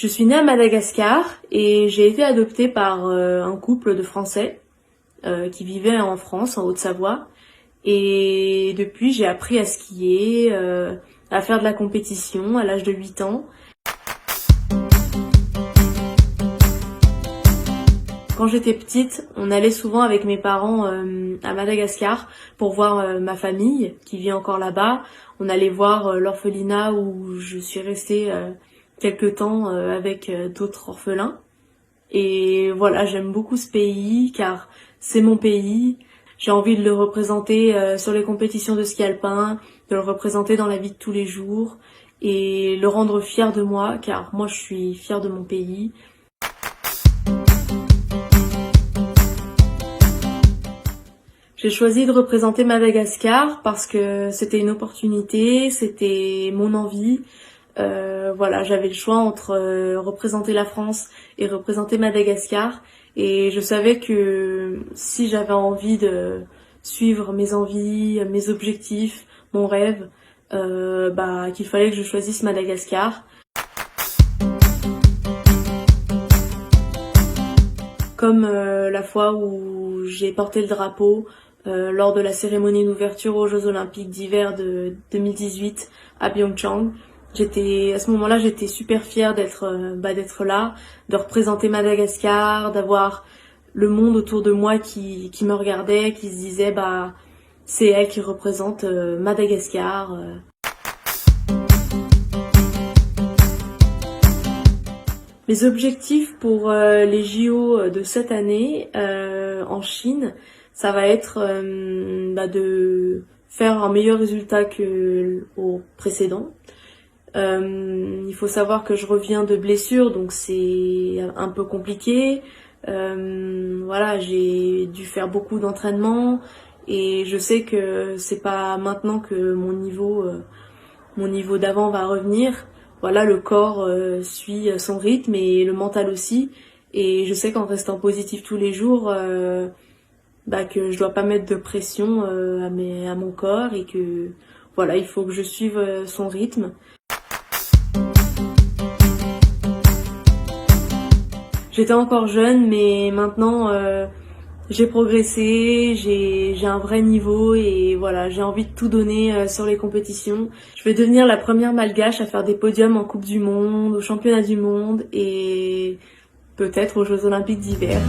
Je suis née à Madagascar et j'ai été adoptée par un couple de Français qui vivaient en France, en Haute-Savoie. Et depuis, j'ai appris à skier, à faire de la compétition à l'âge de 8 ans. Quand j'étais petite, on allait souvent avec mes parents à Madagascar pour voir ma famille qui vit encore là-bas. On allait voir l'orphelinat où je suis restée quelque temps avec d'autres orphelins. Et voilà, j'aime beaucoup ce pays car c'est mon pays. J'ai envie de le représenter sur les compétitions de ski alpin, de le représenter dans la vie de tous les jours et le rendre fier de moi car moi je suis fière de mon pays. J'ai choisi de représenter Madagascar parce que c'était une opportunité, c'était mon envie. Voilà, j'avais le choix entre représenter la France et représenter Madagascar. Et je savais que si j'avais envie de suivre mes envies, mes objectifs, mon rêve, qu'il fallait que je choisisse Madagascar. Comme la fois où j'ai porté le drapeau lors de la cérémonie d'ouverture aux Jeux Olympiques d'hiver de 2018 à Pyeongchang. À ce moment-là, j'étais super fière d'être là, de représenter Madagascar, d'avoir le monde autour de moi qui me regardait, qui se disait c'est elle qui représente Madagascar. Mes objectifs pour les JO de cette année en Chine, ça va être de faire un meilleur résultat que au précédent. Il faut savoir que je reviens de blessure, donc c'est un peu compliqué. Voilà, j'ai dû faire beaucoup d'entraînement et je sais que c'est pas maintenant que mon niveau d'avant va revenir. Voilà, le corps suit son rythme et le mental aussi. Et je sais qu'en restant positif tous les jours, que je dois pas mettre de pression à mon corps et que voilà, il faut que je suive son rythme. J'étais encore jeune, mais maintenant j'ai progressé, j'ai un vrai niveau et voilà, j'ai envie de tout donner sur les compétitions. Je vais devenir la première malgache à faire des podiums en Coupe du Monde, aux Championnats du Monde et peut-être aux Jeux Olympiques d'hiver.